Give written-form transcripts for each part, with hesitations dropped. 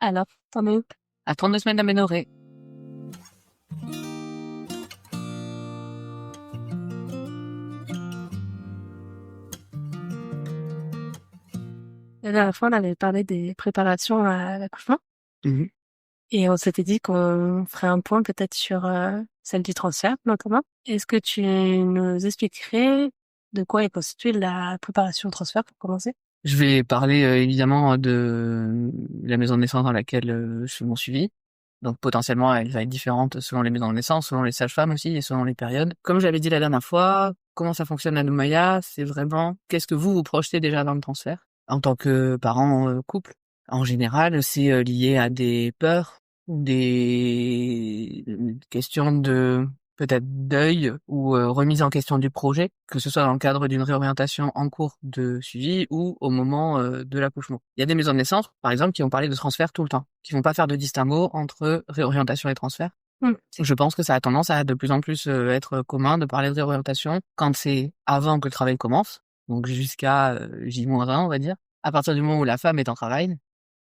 Alors, t'en es où? À 32 semaines d'aménorrhée. La dernière fois, on avait parlé des préparations à l'accouchement Mhm. et on s'était dit qu'on ferait un point peut-être sur celle du transfert, notamment. Est-ce que tu nous expliquerais de quoi est constituée la préparation au transfert pour commencer? Je vais parler évidemment de la maison de naissance dans laquelle je fais mon suivi. Donc potentiellement, elle va être différente selon les maisons de naissance, selon les sages-femmes aussi et selon les périodes. Comme j'avais dit la dernière fois, comment ça fonctionne à Noumaya, c'est vraiment qu'est-ce que vous projetez déjà dans le transfert en tant que parent couple. En général, c'est lié à des peurs, des questions de peut-être deuil ou remise en question du projet, que ce soit dans le cadre d'une réorientation en cours de suivi ou au moment de l'accouchement. Il y a des maisons de naissance, par exemple, qui vont parler de transfert tout le temps, qui vont pas faire de distinguo entre réorientation et transfert. Je pense que ça a tendance à de plus en plus être commun de parler de réorientation quand c'est avant que le travail commence, donc jusqu'à J-1, on va dire. À partir du moment où la femme est en travail,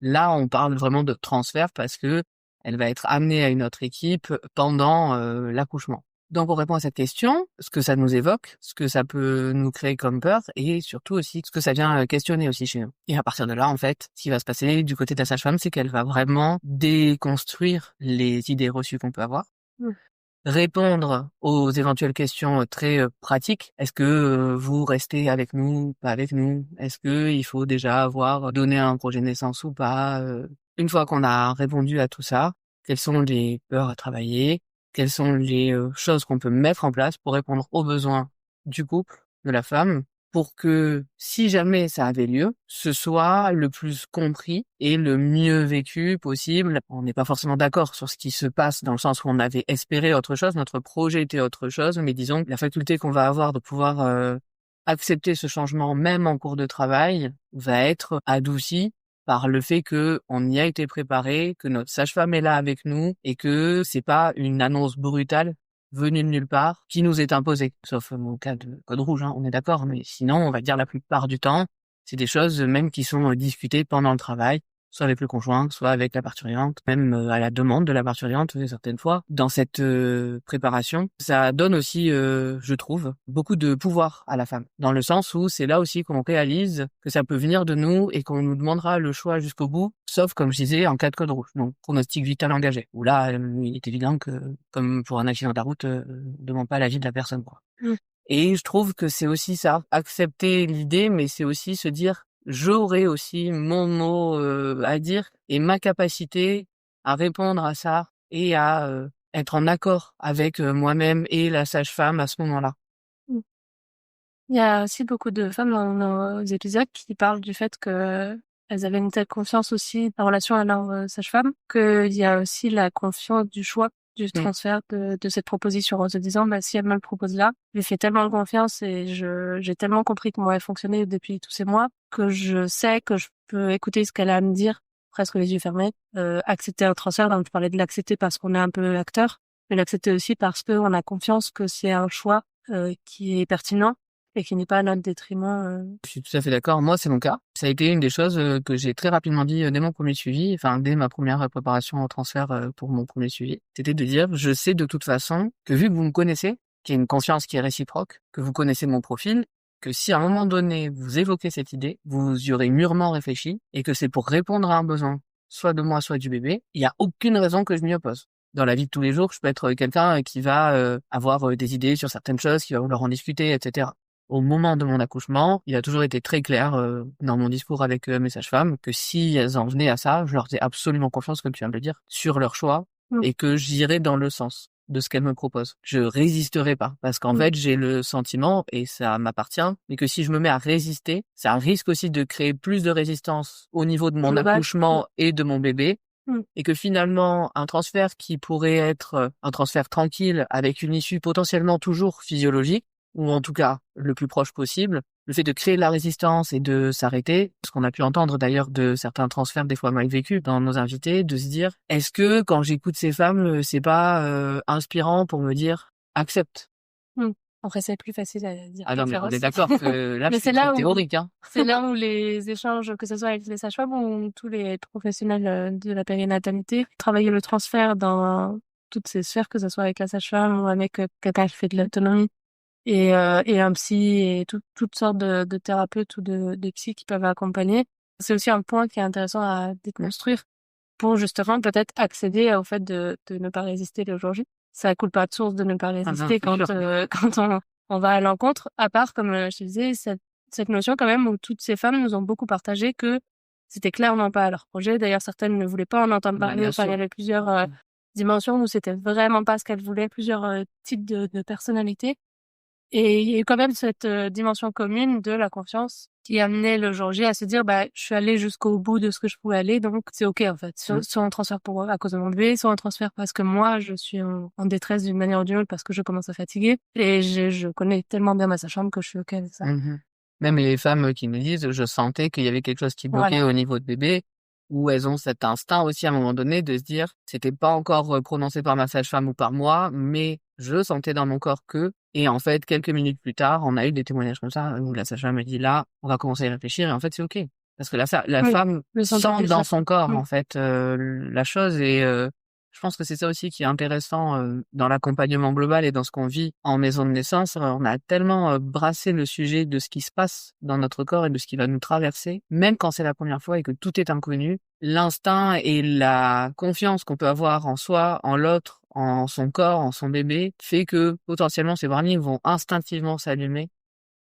là, on parle vraiment de transfert parce que elle va être amenée à une autre équipe pendant l'accouchement. Donc, on répond à cette question, ce que ça nous évoque, ce que ça peut nous créer comme peur, et surtout aussi ce que ça vient questionner aussi chez nous. Et à partir de là, en fait, ce qui va se passer du côté de la sage-femme, c'est qu'elle va vraiment déconstruire les idées reçues qu'on peut avoir, répondre aux éventuelles questions très pratiques. Est-ce que vous restez avec nous, pas avec nous? Est-ce que il faut déjà avoir donné un projet de naissance ou pas? Une fois qu'on a répondu à tout ça, quelles sont les peurs à travailler? Quelles sont les choses qu'on peut mettre en place pour répondre aux besoins du couple, de la femme, pour que si jamais ça avait lieu, ce soit le plus compris et le mieux vécu possible. On n'est pas forcément d'accord sur ce qui se passe dans le sens où on avait espéré autre chose, notre projet était autre chose, mais disons que la faculté qu'on va avoir de pouvoir accepter ce changement même en cours de travail va être adoucie par le fait que on y a été préparé, que notre sage-femme est là avec nous et que c'est pas une annonce brutale venue de nulle part qui nous est imposée. Sauf mon cas de code rouge, hein, on est d'accord, mais sinon, on va dire la plupart du temps, c'est des choses même qui sont discutées pendant le travail, soit avec le conjoint, soit avec la parturiente, même à la demande de la parturiente certaines fois. Dans cette préparation, ça donne aussi, je trouve, beaucoup de pouvoir à la femme, dans le sens où c'est là aussi qu'on réalise que ça peut venir de nous et qu'on nous demandera le choix jusqu'au bout, sauf, comme je disais, en cas de code rouge, donc pronostic vital engagé, où là, il est évident que, comme pour un accident de la route, on demande pas l'avis de la personne, quoi. Et je trouve que c'est aussi ça, accepter l'idée, mais c'est aussi se dire, j'aurai aussi mon mot à dire et ma capacité à répondre à ça et à être en accord avec moi-même et la sage-femme à ce moment-là. Mm. Il y a aussi beaucoup de femmes dans nos épisodes qui parlent du fait que elles avaient une telle confiance aussi en relation à leur sage-femme, qu'il y a aussi la confiance du choix du transfert de cette proposition en se disant, bah, si elle me le propose là, je lui fais tellement confiance et j'ai tellement compris comment elle fonctionnait depuis tous ces mois que je sais que je peux écouter ce qu'elle a à me dire, presque les yeux fermés, accepter un transfert. Donc, je parlais de l'accepter parce qu'on est un peu acteur, mais l'accepter aussi parce qu'on a confiance que c'est un choix qui est pertinent et qui n'est pas à notre détriment. Je suis tout à fait d'accord. Moi, c'est mon cas. Ça a été une des choses que j'ai très rapidement dit dès mon premier suivi, enfin dès ma première préparation au transfert pour mon premier suivi. C'était de dire, je sais de toute façon que vu que vous me connaissez, qu'il y a une confiance qui est réciproque, que vous connaissez mon profil, que si à un moment donné vous évoquez cette idée, vous y aurez mûrement réfléchi et que c'est pour répondre à un besoin, soit de moi, soit du bébé, il n'y a aucune raison que je m'y oppose. Dans la vie de tous les jours, je peux être quelqu'un qui va avoir des idées sur certaines choses, qui va vouloir en discuter, etc. Au moment de mon accouchement, il a toujours été très clair dans mon discours avec mes sages-femmes que si elles en venaient à ça, je leur faisais absolument confiance, comme tu viens de le dire, sur leur choix et que j'irais dans le sens de ce qu'elles me proposent. Je résisterai pas parce qu'en fait, j'ai le sentiment, et ça m'appartient, mais que si je me mets à résister, ça risque aussi de créer plus de résistance au niveau de mon accouchement et de mon bébé. Et que finalement, un transfert qui pourrait être un transfert tranquille avec une issue potentiellement toujours physiologique, ou en tout cas le plus proche possible, le fait de créer de la résistance et de s'arrêter, ce qu'on a pu entendre d'ailleurs de certains transferts des fois mal vécus dans nos invités, de se dire, est-ce que quand j'écoute ces femmes, c'est pas inspirant pour me dire, accepte. Après, c'est plus facile à dire Ah qu'à non, mais faire on est aussi. d'accord que là, Mais c'est c'est très là où, théorique, hein. c'est là où les échanges, que ce soit avec les sages-femmes ou tous les professionnels de la périnatalité, travailler le transfert dans toutes ces sphères, que ce soit avec la sage-femme ou avec quelqu'un qui fait de l'autonomie et un psy et toutes sortes de thérapeutes ou de psy qui peuvent accompagner. C'est aussi un point qui est intéressant à déconstruire pour justement peut-être accéder au fait de ne pas résister le jour J. Ça coule pas de source de ne pas Ah non, résister c'est sûr. quand on va à l'encontre, à part, comme je te disais, cette notion quand même où toutes ces femmes nous ont beaucoup partagé que c'était clairement pas leur projet. D'ailleurs, certaines ne voulaient pas en entendre Bah, parler. bien Enfin, il y sûr. avait plusieurs dimensions où c'était vraiment pas ce qu'elles voulaient, plusieurs types de personnalités. Et il y a eu quand même cette dimension commune de la confiance qui amenait le jour J à se dire, bah, je suis allée jusqu'au bout de ce que je pouvais aller, donc c'est OK, en fait. Soit on transfère à cause de mon bébé, soit on transfère parce que moi, je suis en détresse d'une manière ou d'une autre parce que je commence à fatiguer. Et je connais tellement bien ma sage-femme que je suis OK avec ça. Mmh. Même les femmes qui me disent: «Je sentais qu'il y avait quelque chose qui bloquait Voilà. au niveau de bébé», ou elles ont cet instinct aussi à un moment donné de se dire: «C'était pas encore, prononcé par ma sage-femme ou par moi, mais je sentais dans mon corps que», et en fait, quelques minutes plus tard, on a eu des témoignages comme ça où la sage-femme me dit: «Là, on va commencer à y réfléchir», et en fait, c'est OK. Parce que la Oui. femme Le sent sentir dans déjà. son corps, Mm. en fait, la chose, et je pense que c'est ça aussi qui est intéressant, dans l'accompagnement global et dans ce qu'on vit en maison de naissance. On a tellement, brassé le sujet de ce qui se passe dans notre corps et de ce qui va nous traverser, même quand c'est la première fois et que tout est inconnu. L'instinct et la confiance qu'on peut avoir en soi, en l'autre, en son corps, en son bébé, fait que potentiellement ces warnings vont instinctivement s'allumer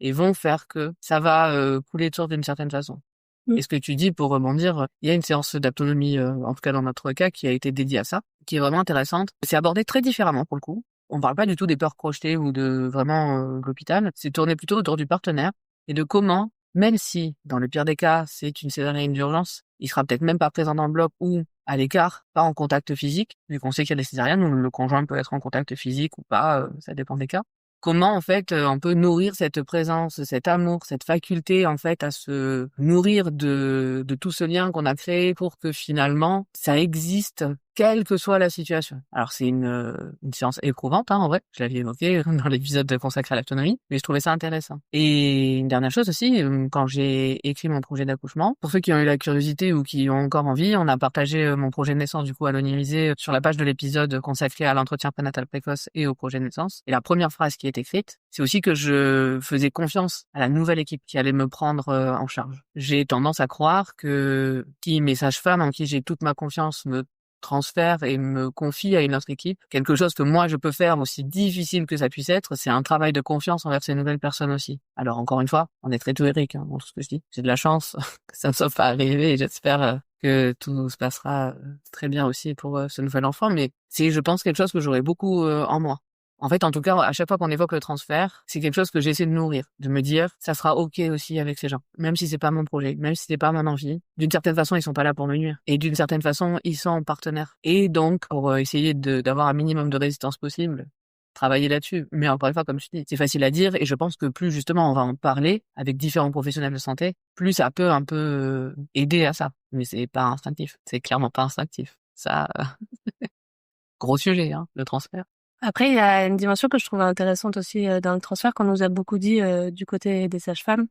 et vont faire que ça va, couler de source d'une certaine façon. Mm. Et ce que tu dis, pour rebondir, il y a une séance d'autonomie, en tout cas dans notre cas, qui a été dédiée à ça, qui est vraiment intéressante. C'est abordé très différemment pour le coup. On parle pas du tout des peurs projetées ou de vraiment, l'hôpital. C'est tourné plutôt autour du partenaire et de comment, même si dans le pire des cas, c'est une césarienne d'urgence, il sera peut-être même pas présent dans le bloc ou à l'écart, pas en contact physique, vu qu'on sait qu'il y a des césariennes où le conjoint peut être en contact physique ou pas, ça dépend des cas. Comment en fait, on peut nourrir cette présence, cet amour, cette faculté en fait à se nourrir de tout ce lien qu'on a créé pour que finalement ça existe quelle que soit la situation. Alors c'est une séance éprouvante, hein, en vrai, je l'avais évoqué dans l'épisode consacré à l'autonomie, mais je trouvais ça intéressant. Et une dernière chose aussi, quand j'ai écrit mon projet d'accouchement, pour ceux qui ont eu la curiosité ou qui ont encore envie, on a partagé mon projet de naissance du coup anonymisé sur la page de l'épisode consacré à l'entretien prénatal précoce et au projet de naissance. Et la première phrase qui est écrite, c'est aussi que je faisais confiance à la nouvelle équipe qui allait me prendre en charge. J'ai tendance à croire que mes sages-femmes en qui j'ai toute ma confiance me transfère et me confie à une autre équipe. Quelque chose que moi je peux faire, aussi difficile que ça puisse être, c'est un travail de confiance envers ces nouvelles personnes aussi. Alors encore une fois, on est très théorique dans ce que je dis. J'ai de la chance que ça ne soit pas arrivé et j'espère que tout se passera très bien aussi pour ce nouvel enfant. Mais c'est, je pense, quelque chose que j'aurais beaucoup en moi. En fait, en tout cas, à chaque fois qu'on évoque le transfert, c'est quelque chose que j'essaie de nourrir, de me dire, ça sera OK aussi avec ces gens, même si c'est pas mon projet, même si c'est pas mon envie. D'une certaine façon, ils sont pas là pour me nuire. Et d'une certaine façon, ils sont partenaires. Et donc, pour essayer d'avoir un minimum de résistance possible, travailler là-dessus. Mais encore une fois, comme je dis, c'est facile à dire et je pense que plus justement on va en parler avec différents professionnels de santé, plus ça peut un peu aider à ça. Mais c'est pas instinctif. C'est clairement pas instinctif. Ça, gros sujet, hein, le transfert. Après, il y a une dimension que je trouve intéressante aussi dans le transfert, qu'on nous a beaucoup dit du côté des sages-femmes,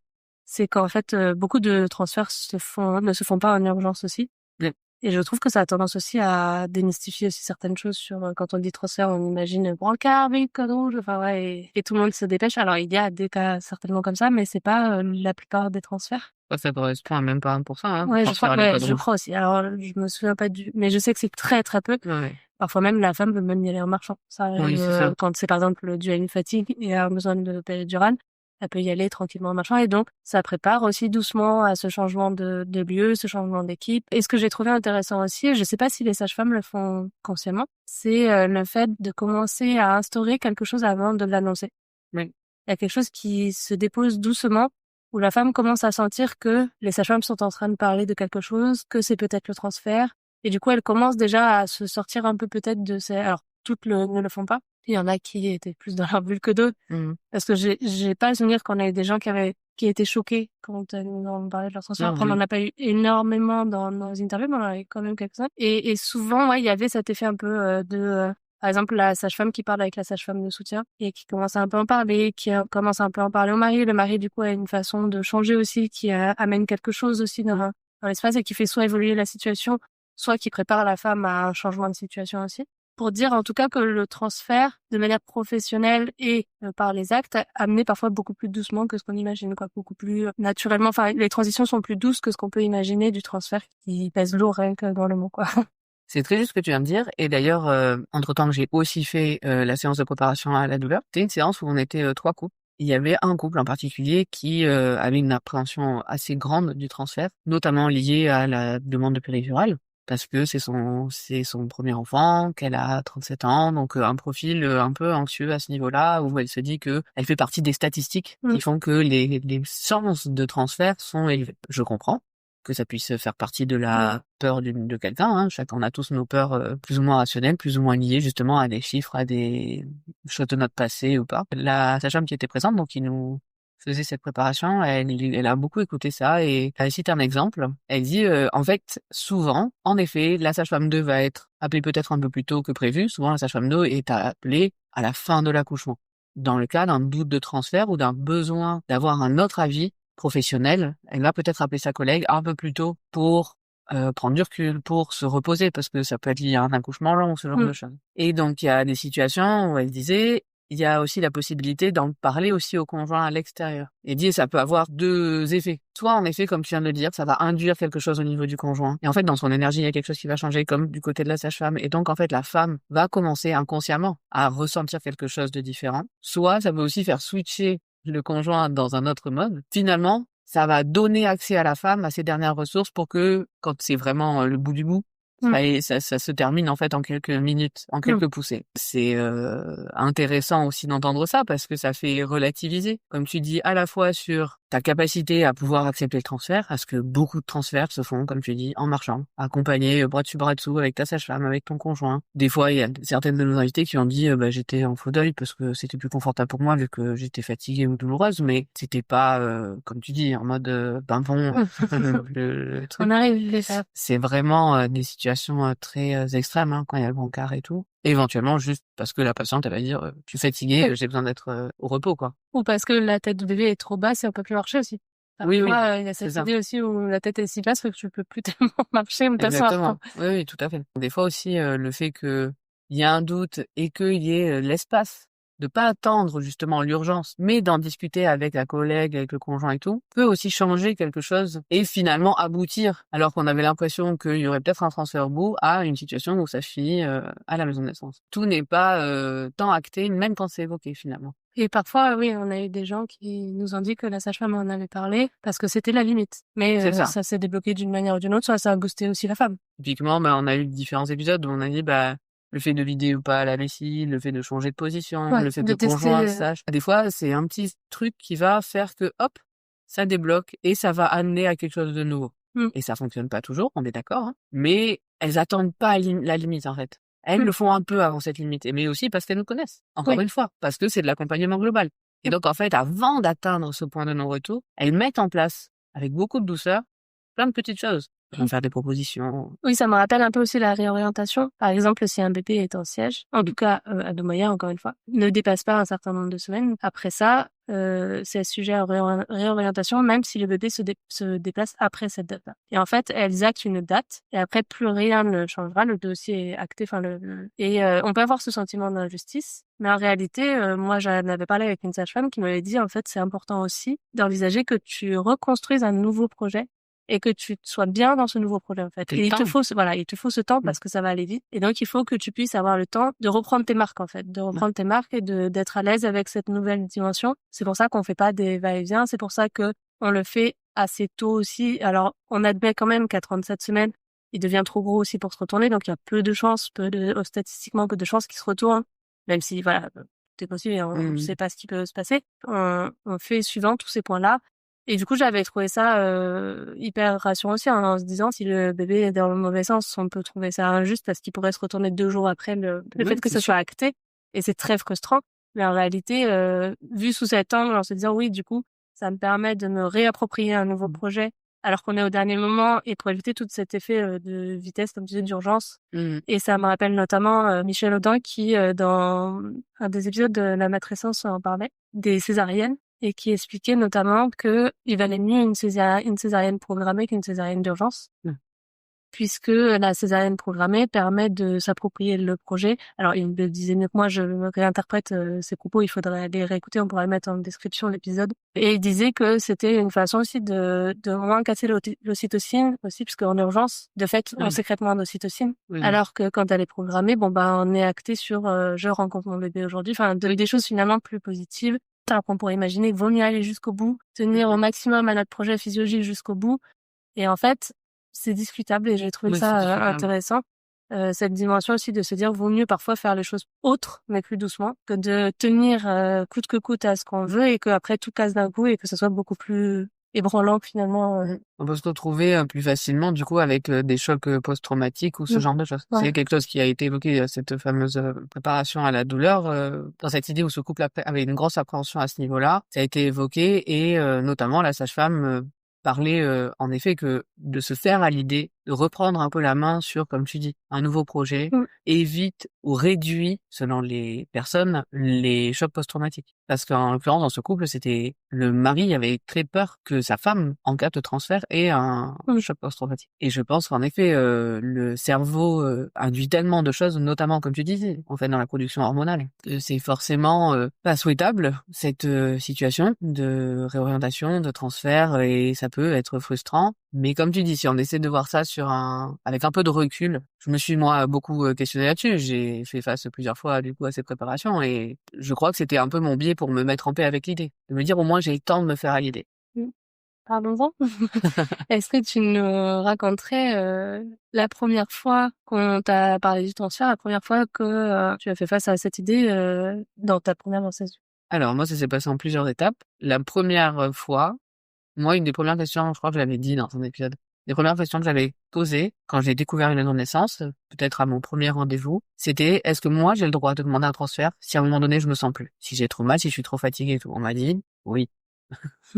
c'est qu'en fait, beaucoup de transferts ne se font pas en urgence aussi. Oui. Et je trouve que ça a tendance aussi à démystifier aussi certaines choses sur, quand on dit transfert, on imagine brancard, vite, code rouge, enfin ouais, et tout le monde se dépêche. Alors, il y a des cas certainement comme ça, mais c'est pas la plupart des transferts. Ça correspond à même pas 1%, hein, Ouais, transfert à l'école je rouge. crois aussi. Alors, je me souviens pas mais je sais que c'est très, très peu. Ouais. Parfois même, la femme peut même y aller en marchant. Ça Oui, arrive c'est ça. quand c'est par exemple dû à une fatigue et a besoin de péridurale. Elle peut y aller tranquillement en marchant et donc ça prépare aussi doucement à ce changement de lieu, ce changement d'équipe. Et ce que j'ai trouvé intéressant aussi, je sais pas si les sages-femmes le font consciemment, c'est le fait de commencer à instaurer quelque chose avant de l'annoncer. Oui. Il y a quelque chose qui se dépose doucement où la femme commence à sentir que les sages-femmes sont en train de parler de quelque chose, que c'est peut-être le transfert. Et du coup, elle commence déjà à se sortir un peu peut-être de ces... Alors, toutes ne le font pas. Il y en a qui étaient plus dans leur bulle que d'autres. Mmh. Parce que j'ai pas le souvenir qu'on ait des gens qui étaient choqués quand nous en parlait de leur transfert. Non, Après, on n'en a pas eu énormément dans nos interviews, mais on en a eu quand même quelques-uns. Et souvent, ouais, il y avait cet effet un peu Par exemple, la sage-femme qui parle avec la sage-femme de soutien et qui commence à un peu en parler, commence un peu à en parler au mari. Le mari, du coup, a une façon de changer aussi, qui amène quelque chose aussi dans l'espace et qui fait soit évoluer la situation, soit qui prépare la femme à un changement de situation aussi. Pour dire en tout cas que le transfert, de manière professionnelle et par les actes, amené parfois beaucoup plus doucement que ce qu'on imagine, quoi, beaucoup plus naturellement. Enfin, les transitions sont plus douces que ce qu'on peut imaginer du transfert qui pèse lourd rien que dans le mot, quoi. C'est très juste ce que tu viens de dire. Et d'ailleurs, entre-temps que j'ai aussi fait la séance de préparation à la douleur, c'était une séance où on était 3 couples. Il y avait un couple en particulier qui avait une appréhension assez grande du transfert, notamment liée à la demande de péridurale, parce que c'est son premier enfant, qu'elle a 37 ans, donc un profil un peu anxieux à ce niveau-là, où elle se dit que elle fait partie des statistiques qui font que les chances de transfert sont élevées. Je comprends que ça puisse faire partie de la peur de quelqu'un, hein. On a tous nos peurs plus ou moins rationnelles, plus ou moins liées justement à des chiffres, à des choses de notre passé ou pas. La sage-femme qui était présente, donc qui nous faisait cette préparation, elle a beaucoup écouté ça et elle cite un exemple. Elle dit, en fait, souvent, en effet, la sage-femme 2 va être appelée peut-être un peu plus tôt que prévu. Souvent, la sage-femme 2 est appelée à la fin de l'accouchement. Dans le cas d'un doute de transfert ou d'un besoin d'avoir un autre avis professionnel, elle va peut-être appeler sa collègue un peu plus tôt pour prendre du recul, pour se reposer, parce que ça peut être lié à un accouchement long, ce genre de choses. Et donc, il y a des situations où elle disait, il y a aussi la possibilité d'en parler aussi au conjoint à l'extérieur. Et dit, ça peut avoir 2 effets. Soit, en effet, comme tu viens de le dire, ça va induire quelque chose au niveau du conjoint. Et en fait, dans son énergie, il y a quelque chose qui va changer, comme du côté de la sage-femme. Et donc, en fait, la femme va commencer inconsciemment à ressentir quelque chose de différent. Soit, ça peut aussi faire switcher le conjoint dans un autre mode. Finalement, ça va donner accès à la femme à ses dernières ressources pour que, quand c'est vraiment le bout du bout, ça se termine en fait en quelques minutes, en quelques poussées. C'est intéressant aussi d'entendre ça parce que ça fait relativiser, comme tu dis, à la fois sur ta capacité à pouvoir accepter le transfert, parce que beaucoup de transferts se font, comme tu dis, en marchant, accompagné bras dessus bras dessous avec ta sage-femme, avec ton conjoint. Des fois, il y a certaines de nos invités qui ont dit j'étais en faux deuil parce que c'était plus confortable pour moi vu que j'étais fatiguée ou douloureuse, mais c'était pas comme tu dis en mode ben bon le truc. On arrive à ça. C'est vraiment des situations très extrêmes hein, quand il y a le brancard et tout. Éventuellement juste parce que la patiente elle va dire je suis fatiguée, j'ai besoin d'être au repos quoi. Ou parce que la tête du bébé est trop basse et on peut plus marcher aussi. Parfois, Oui, il y a cette idée aussi où la tête est si basse que tu peux plus tellement marcher ou t'asseoir. Exactement. Oui, tout à fait. Des fois aussi, le fait que il y a un doute et qu'il y ait l'espace de pas attendre justement l'urgence, mais d'en discuter avec la collègue, avec le conjoint et tout, peut aussi changer quelque chose et finalement aboutir, alors qu'on avait l'impression qu'il y aurait peut-être un transfert au bout, à une situation où ça finit à la maison de naissance. Tout n'est pas tant acté, même quand c'est évoqué finalement. Et parfois, oui, on a eu des gens qui nous ont dit que la sage-femme en avait parlé parce que c'était la limite. Mais ça s'est débloqué d'une manière ou d'une autre, soit ça a boosté aussi la femme. Typiquement, on a eu différents épisodes où on a dit, le fait de vider ou pas la vessie, le fait de changer de position, le fait que le conjoint sache. Des fois, c'est un petit truc qui va faire que, hop, ça débloque et ça va amener à quelque chose de nouveau. Et ça fonctionne pas toujours, on est d'accord, hein, mais elles attendent pas la limite, en fait. Elles le font un peu avant cette limite, mais aussi parce qu'elles nous connaissent. Encore une fois, parce que c'est de l'accompagnement global. Et donc, en fait, avant d'atteindre ce point de non-retour, elles mettent en place, avec beaucoup de douceur, plein de petites choses. Vont faire des propositions. Oui, ça me rappelle un peu aussi la réorientation. Par exemple, si un bébé est en siège, en tout cas à dos moyen, encore une fois, ne dépasse pas un certain nombre de semaines. Après ça, c'est sujet à réorientation, même si le bébé se déplace après cette date-là. Et en fait, elles actent une date, et après, plus rien ne changera. Le dossier est acté. Et on peut avoir ce sentiment d'injustice, mais en réalité, moi, j'en avais parlé avec une sage-femme qui m'avait dit, en fait, c'est important aussi d'envisager que tu reconstruises un nouveau projet et que tu sois bien dans ce nouveau projet, en fait. Et il te faut ce temps parce que ça va aller vite. Et donc, il faut que tu puisses avoir le temps de reprendre tes marques, en fait, de reprendre tes marques et d'être à l'aise avec cette nouvelle dimension. C'est pour ça qu'on fait pas des va-et-vient. C'est pour ça que on le fait assez tôt aussi. Alors, on admet quand même qu'à 37 semaines, il devient trop gros aussi pour se retourner. Donc, il y a statistiquement, peu de chances qu'il se retourne. Même si, voilà, c'est possible et on ne sait pas ce qui peut se passer. On fait suivant tous ces points-là. Et du coup, j'avais trouvé ça hyper rassurant aussi en se disant si le bébé est dans le mauvais sens, on peut trouver ça injuste parce qu'il pourrait se retourner 2 jours après le fait que ça soit acté. Et c'est très frustrant. Mais en réalité, vu sous cet angle, en se disant oui, du coup, ça me permet de me réapproprier un nouveau projet alors qu'on est au dernier moment et pour éviter tout cet effet de vitesse, comme tu disais, d'urgence. Et ça me rappelle notamment Michel Audin qui, dans un des épisodes de La Matrescence, en parlait, des césariennes, et qui expliquait notamment que il valait mieux une césarienne programmée qu'une césarienne d'urgence. Puisque la césarienne programmée permet de s'approprier le projet. Alors, il le disait mieux que moi, je réinterprète ses propos, il faudrait les réécouter, on pourra le mettre en description de l'épisode. Et il disait que c'était une façon aussi de moins casser l'ocytocine aussi, puisque en urgence, de fait, on sécrète moins d'ocytocine. Alors que quand elle est programmée, bon, bah, on est acté sur je rencontre mon bébé aujourd'hui, enfin, des choses finalement plus positives. Alors qu'on pourrait imaginer qu'il vaut mieux aller jusqu'au bout, tenir au maximum à notre projet physiologique jusqu'au bout. Et en fait, c'est discutable et j'ai trouvé ça intéressant. Cette dimension aussi de se dire vaut mieux parfois faire les choses autres mais plus doucement que de tenir coûte que coûte à ce qu'on veut et qu'après tout casse d'un coup et que ce soit beaucoup plus ébranlant finalement. On peut se retrouver plus facilement du coup avec des chocs post-traumatiques ou ce genre de choses. C'est quelque chose qui a été évoqué, cette fameuse préparation à la douleur, dans cette idée où ce couple avait une grosse appréhension à ce niveau-là. Ça a été évoqué et notamment la sage-femme parlait en effet que de se faire à l'idée de reprendre un peu la main sur, comme tu dis, un nouveau projet, évite ou réduit, selon les personnes, les chocs post-traumatiques. Parce qu'en l'occurrence, dans ce couple, c'était le mari avait très peur que sa femme, en cas de transfert, ait un choc post-traumatique. Et je pense qu'en effet, le cerveau induit tellement de choses, notamment, comme tu disais, en fait, dans la production hormonale, que c'est forcément pas souhaitable, cette situation de réorientation, de transfert, et ça peut être frustrant. Mais comme tu dis, si on essaie de voir ça avec un peu de recul, je me suis moi beaucoup questionné là-dessus. J'ai fait face plusieurs fois du coup à ces préparations et je crois que c'était un peu mon biais pour me mettre en paix avec l'idée, de me dire au moins j'ai le temps de me faire à l'idée. Parlons-en. Est-ce que tu nous raconterais la première fois qu'on t'a parlé du transfert, la première fois que tu as fait face à cette idée dans ta première grossesse? Alors moi, ça s'est passé en plusieurs étapes. La première fois, moi, une des premières questions, je crois que je l'avais dit dans un épisode, les premières questions que j'avais posées quand j'ai découvert une maison de naissance, peut-être à mon premier rendez-vous, c'était est-ce que moi j'ai le droit de demander un transfert si à un moment donné je me sens plus, si j'ai trop mal, si je suis trop fatiguée et tout. On m'a dit oui,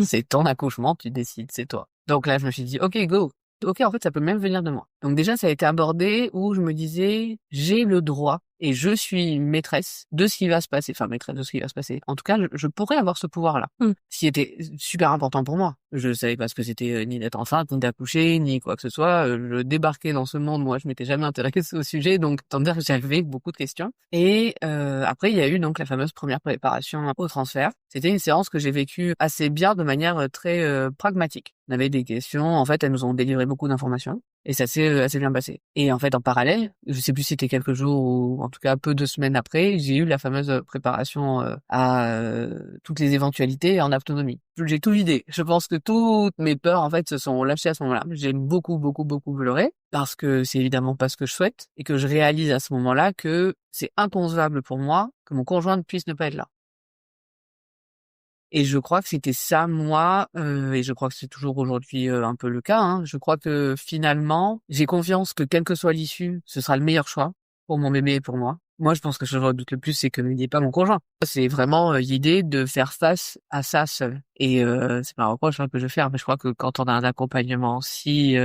c'est ton accouchement, tu décides, c'est toi. Donc là je me suis dit ok go, ok en fait ça peut même venir de moi. Donc déjà ça a été abordé où je me disais j'ai le droit et je suis maîtresse de ce qui va se passer, enfin maîtresse de ce qui va se passer. En tout cas, je pourrais avoir ce pouvoir-là, ce qui était super important pour moi. Je savais pas ce que c'était ni d'être enceinte, ni d'accoucher, ni quoi que ce soit. Je débarquais dans ce monde, moi je m'étais jamais intéressée au sujet, donc tant dire que j'avais beaucoup de questions. Et après il y a eu donc la fameuse première préparation au transfert. C'était une séance que j'ai vécue assez bien de manière très pragmatique. On avait des questions, en fait elles nous ont délivré beaucoup d'informations. Et ça s'est assez bien passé. Et en fait, en parallèle, je sais plus si c'était quelques jours ou en tout cas peu de semaines après, j'ai eu la fameuse préparation à toutes les éventualités en autonomie. J'ai tout vidé. Je pense que toutes mes peurs, en fait, se sont lâchées à ce moment-là. J'ai beaucoup, beaucoup, beaucoup pleuré parce que c'est évidemment pas ce que je souhaite et que je réalise à ce moment-là que c'est inconcevable pour moi que mon conjoint ne puisse ne pas être là. Et je crois que c'était ça, moi, et je crois que c'est toujours aujourd'hui un peu le cas. Hein. Je crois que finalement, j'ai confiance que quelle que soit l'issue, ce sera le meilleur choix pour mon bébé et pour moi. Moi, je pense que ce que je redoute le plus, c'est que il n'y ait pas mon conjoint. C'est vraiment l'idée de faire face à ça seul. Et c'est pas un reproche que je vais faire, mais je crois que quand on a un accompagnement si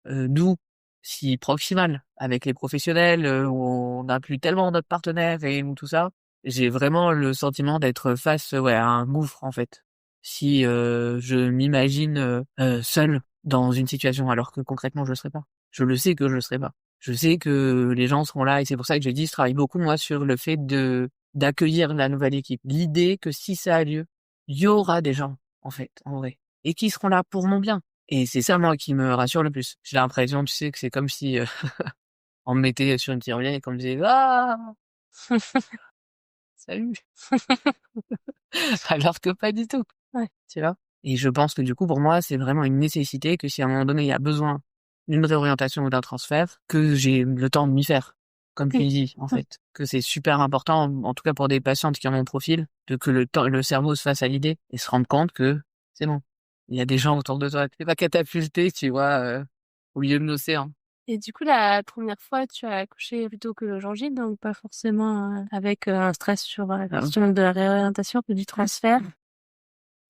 doux, si proximal avec les professionnels, où on n'a plus tellement notre partenaire et tout ça, j'ai vraiment le sentiment d'être face à un gouffre en fait. Si je m'imagine seul dans une situation alors que concrètement je le serai pas. Je le sais que je le serai pas. Je sais que les gens seront là et c'est pour ça que j'ai dit je travaille beaucoup moi sur le fait de d'accueillir la nouvelle équipe. L'idée que si ça a lieu, il y aura des gens en fait, en vrai, et qui seront là pour mon bien. Et c'est ça moi qui me rassure le plus. J'ai l'impression, tu sais, que c'est comme si on me mettait sur une tyrolienne et qu'on me disait ah salut. Alors que pas du tout. Tu vois? Et je pense que du coup, pour moi, c'est vraiment une nécessité que si à un moment donné, il y a besoin d'une réorientation ou d'un transfert, que j'ai le temps de m'y faire. Comme tu dis, en fait. Que c'est super important, en tout cas pour des patientes qui ont mon profil, que le cerveau se fasse à l'idée et se rende compte que c'est bon. Il y a des gens autour de toi. Tu pas catapulté, tu vois, au milieu de l'océan. Et du coup, la première fois, tu as accouché plutôt que le Longines, donc pas forcément avec un stress sur la question de la réorientation, du transfert.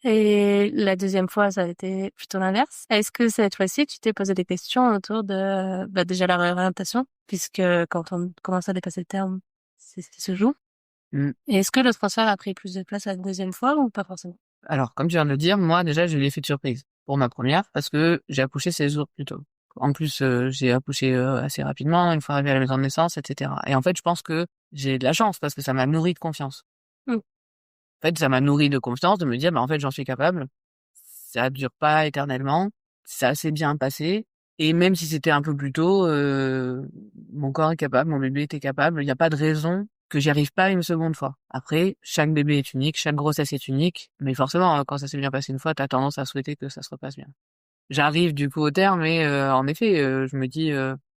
Et la deuxième fois, ça a été plutôt l'inverse. Est-ce que cette fois-ci, tu t'es posé des questions autour de, déjà la réorientation, puisque quand on commence à dépasser le terme, c'est ce qui se joue. Mm. Et est-ce que le transfert a pris plus de place la deuxième fois ou pas forcément? Alors, comme tu viens de le dire, moi, déjà, j'ai eu l'effet de surprise pour ma première parce que j'ai accouché 16 jours plus tôt. En plus, j'ai accouché assez rapidement, une fois arrivé à la maison de naissance, etc. Et en fait, je pense que j'ai de la chance parce que ça m'a nourri de confiance. Mm. En fait, ça m'a nourri de confiance de me dire, bah, en fait, j'en suis capable. Ça dure pas éternellement. Ça s'est bien passé. Et même si c'était un peu plus tôt, mon corps est capable, mon bébé était capable. Il n'y a pas de raison que j'y arrive pas une seconde fois. Après, chaque bébé est unique, chaque grossesse est unique. Mais forcément, quand ça s'est bien passé une fois, t'as tendance à souhaiter que ça se repasse bien. J'arrive du coup au terme et en effet, je me dis,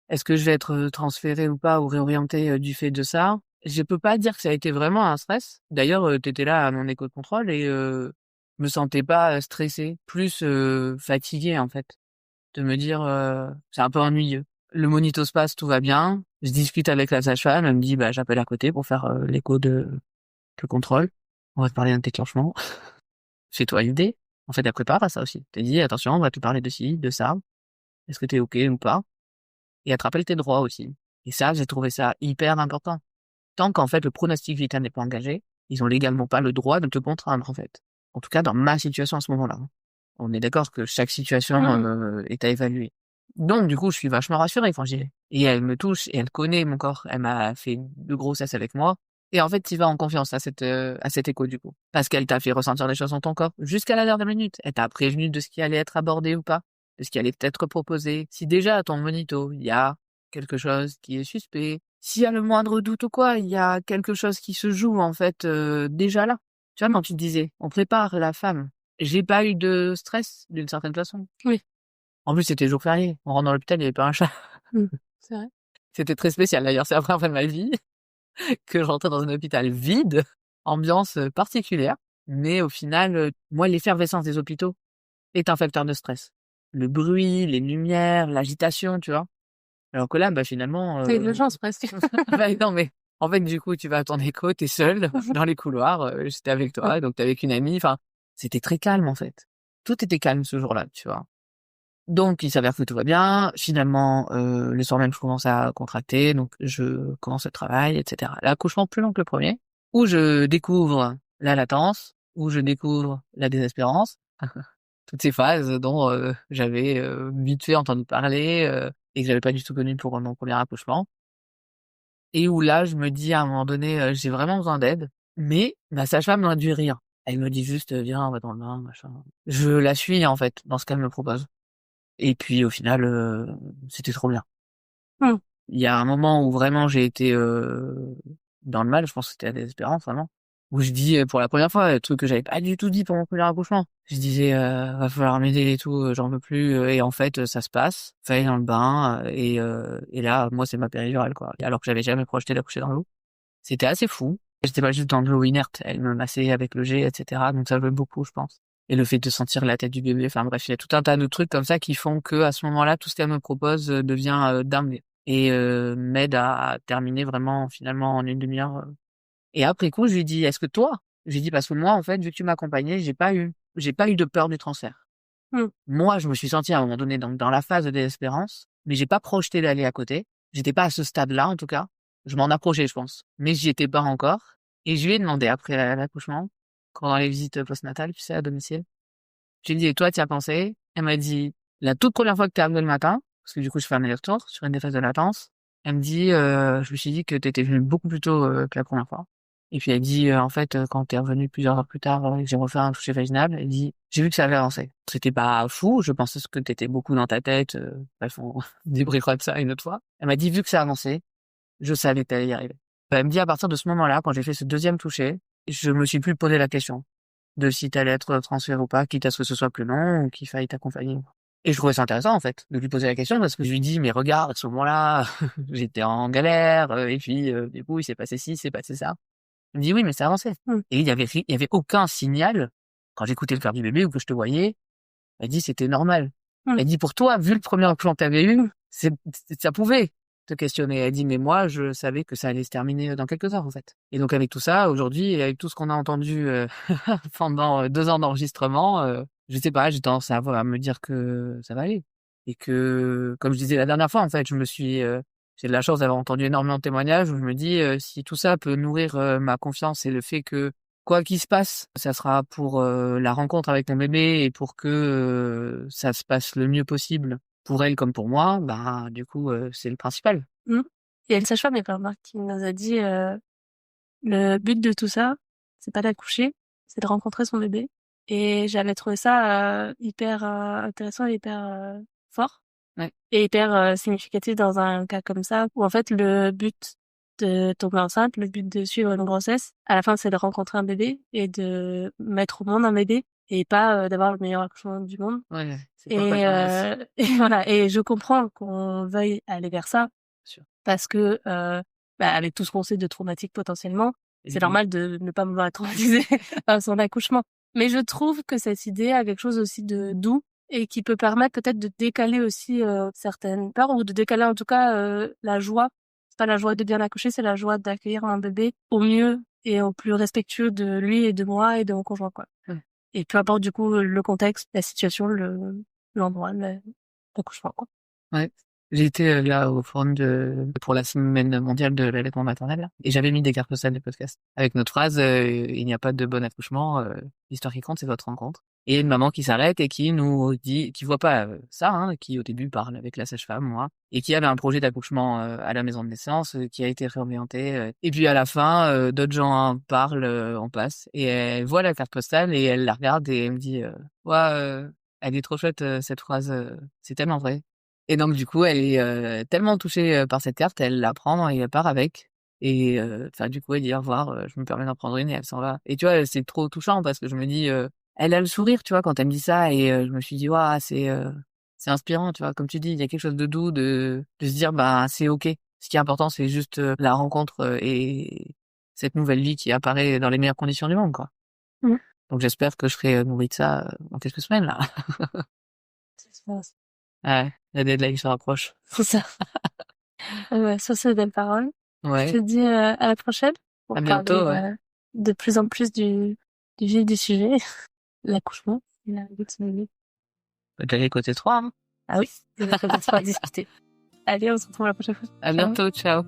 est-ce que je vais être transférée ou pas ou réorientée du fait de ça? Je peux pas dire que ça a été vraiment un stress. D'ailleurs, t'étais là à mon écho de contrôle et je me sentais pas stressée, plus fatiguée en fait, de me dire c'est un peu ennuyeux. Le monito se passe, tout va bien. Je discute avec la sage-femme, elle me dit bah j'appelle à côté pour faire l'écho de contrôle. On va te parler d'un déclenchement. Fais-toi une idée. En fait, elle prépare à ça aussi. T'es dit attention, on va te parler de ci, de ça. Est-ce que t'es OK ou pas? Et elle te rappelle tes droits aussi. Et ça, j'ai trouvé ça hyper important. Tant qu'en fait le pronostic vital n'est pas engagé, ils ont légalement pas le droit de te contraindre en fait. En tout cas, dans ma situation à ce moment-là. On est d'accord que chaque situation Mm. est à évaluer. Donc du coup, je suis vachement rassuré quand j'y vais. Et elle me touche et elle connaît mon corps. Elle m'a fait de grossesse avec moi. Et en fait, tu vas en confiance à cet écho du coup. Parce qu'elle t'a fait ressentir des choses dans ton corps jusqu'à la dernière minute. Elle t'a prévenu de ce qui allait être abordé ou pas, de ce qui allait peut-être proposé. Si déjà à ton monito, il y a quelque chose qui est suspect, s'il y a le moindre doute ou quoi, il y a quelque chose qui se joue en fait déjà là. Tu vois, quand tu te disais, on prépare la femme. J'ai pas eu de stress d'une certaine façon. Oui. En plus, c'était jour férié. On rentre dans l'hôpital, il y avait pas un chat. Mm. C'est vrai. C'était très spécial d'ailleurs. C'est la première fois de ma vie que je rentrais dans un hôpital vide, ambiance particulière. Mais au final, moi, l'effervescence des hôpitaux est un facteur de stress. Le bruit, les lumières, l'agitation, tu vois. Alors que là, bah finalement, T'as eu de la chance presque. bah, non mais en fait du coup tu vas à ton écho, t'es seul dans les couloirs. J'étais avec Ouais. toi, donc t'es avec une amie. Enfin, c'était très calme en fait. Tout était calme ce jour-là, tu vois. Donc il s'avère que tout va bien. Finalement, le soir même, je commence à contracter, donc je commence le travail, etc. L'accouchement plus long que le premier, où je découvre la latence, où je découvre la désespérance, toutes ces phases dont j'avais vite fait entendu parler et que j'avais pas du tout connu pour mon premier accouchement. Et où là, je me dis à un moment donné, j'ai vraiment besoin d'aide, mais ma sage-femme n'en dit rien. Elle me dit juste: «Viens, on va dans le bain, machin». Je la suis en fait dans ce qu'elle me propose. Et puis au final, c'était trop bien. Mm. Il y a un moment où vraiment j'ai été dans le mal, je pense que c'était la désespérance vraiment, où je dis pour la première fois, un truc que j'avais pas du tout dit pour mon premier accouchement. Je disais va falloir m'aider et tout, j'en peux plus et en fait ça se passe. Fallait dans le bain et là moi c'est ma péridurale quoi. Alors que j'avais jamais projeté d'accoucher dans l'eau. C'était assez fou. J'étais pas juste dans de l'eau inerte, elle me massait avec le jet, etc. Donc ça jouait beaucoup, je pense. Et le fait de sentir la tête du bébé, enfin bref, il y a tout un tas de trucs comme ça qui font que à ce moment-là, tout ce qu'elle me propose devient dingue et m'aide à terminer vraiment finalement en une demi-heure. Et après coup, je lui dis, est-ce que toi, je lui dis parce que moi, en fait, vu que tu m'accompagnais, j'ai pas eu de peur du transfert. Mm. Moi, je me suis senti à un moment donné donc dans la phase de désespérance, mais j'ai pas projeté d'aller à côté. J'étais pas à ce stade-là, en tout cas. Je m'en approchais, je pense, mais j'y étais pas encore. Et je lui ai demandé après l'accouchement, pendant les visites postnatales, tu sais, à domicile. J'ai dit, et toi, tu as pensé? Elle m'a dit, la toute première fois que t'es arrivé le matin, parce que du coup, je fais un aller-retour sur une des phases de latence. Elle me dit, je me suis dit que t'étais venu beaucoup plus tôt que la première fois. Et puis elle dit, en fait, quand t'es revenu plusieurs heures plus tard, et que j'ai refait un toucher vaginal, elle dit, j'ai vu que ça avait avancé. C'était pas fou, je pensais que t'étais beaucoup dans ta tête. Bref, on débriefera de ça une autre fois. Elle m'a dit, vu que ça avançait, je savais que t'allais y arriver. Elle me dit, à partir de ce moment-là, quand j'ai fait ce deuxième toucher, je me suis plus posé la question de si t'allais être transféré ou pas, quitte à ce que ce soit plus long ou qu'il faille t'accompagner. Et je trouvais ça intéressant, en fait, de lui poser la question parce que je lui dis, mais regarde, à ce moment-là, j'étais en galère, et puis, du coup, il s'est passé ci, il s'est passé ça. Il me dit, oui, mais c'est avancé. Mm. Et il y avait aucun signal, quand j'écoutais le cœur du bébé ou que je te voyais, elle dit, c'était normal. Mm. Elle dit, pour toi, vu le premier accouchement que t'avais eu, ça pouvait. te questionner. Elle dit, mais moi, je savais que ça allait se terminer dans quelques heures, en fait. Et donc, avec tout ça, aujourd'hui, et avec tout ce qu'on a entendu pendant 2 ans d'enregistrement, je sais pas, j'ai tendance à me dire que ça va aller. Et que, comme je disais la dernière fois, en fait, j'ai de la chance d'avoir entendu énormément de témoignages où je me dis, si tout ça peut nourrir ma confiance et le fait que, quoi qu'il se passe, ça sera pour la rencontre avec mon bébé et pour que ça se passe le mieux possible pour elle comme pour moi, bah du coup c'est le principal. Il y a une sage-femme, il y a Marc, qui nous a dit le but de tout ça, c'est pas d'accoucher, c'est de rencontrer son bébé. Et j'avais trouvé ça hyper intéressant et hyper fort. Ouais. Et hyper significatif dans un cas comme ça, où en fait le but de tomber enceinte, le but de suivre une grossesse, à la fin c'est de rencontrer un bébé et de mettre au monde un bébé et pas d'avoir le meilleur accouchement du monde. Ouais, c'est Et, pas et voilà, et je comprends qu'on veuille aller vers ça, sûr. parce que avec tout ce qu'on sait de traumatique potentiellement, c'est normal de ne pas vouloir être traumatisé par son accouchement. Mais je trouve que cette idée a quelque chose aussi de doux et qui peut permettre peut-être de décaler aussi certaines peurs, ou de décaler en tout cas la joie. C'est pas la joie de bien accoucher, c'est la joie d'accueillir un bébé au mieux et au plus respectueux de lui et de moi et de mon conjoint, quoi. Et peu importe du coup le contexte, la situation, l'endroit, l'accouchement, quoi. Ouais. J'ai été là au forum pour la semaine mondiale de l'allaitement maternel là, et j'avais mis des cartes postales des podcasts avec notre phrase il n'y a pas de bon accouchement, l'histoire qui compte c'est votre rencontre. Et une maman qui s'arrête et qui nous dit, qui voit pas ça, hein, qui au début parle avec la sage-femme, moi, et qui avait un projet d'accouchement à la maison de naissance qui a été réorienté. Et puis à la fin, d'autres gens parlent, on passe, et elle voit la carte postale et elle la regarde et elle me dit, ouais, elle est trop chouette cette phrase, c'est tellement vrai. Et donc du coup, elle est tellement touchée par cette carte, elle la prend et elle part avec. Et enfin du coup, elle dit au revoir, je me permets d'en prendre une et elle s'en va. Et tu vois, c'est trop touchant parce que je me dis, elle a le sourire, tu vois, quand elle me dit ça, et je me suis dit, waouh, c'est inspirant, tu vois, comme tu dis, il y a quelque chose de doux de se dire, bah c'est ok. Ce qui est important, c'est juste la rencontre et cette nouvelle vie qui apparaît dans les meilleures conditions du monde, quoi. Mmh. Donc j'espère que je serai nourrie de ça dans quelques semaines là. Ouais, la deadline se rapproche. C'est ça. Ouais, sur ces belles paroles, je te Ouais, dis à la prochaine pour à parler bientôt, ouais. de plus en plus du vif du sujet, l'accouchement et la vie de son bébé. Déjà côté 3, hein. Ah oui, il y a peut-être pas à discuter. Allez, on se retrouve la prochaine fois. À Ciao. bientôt, ciao.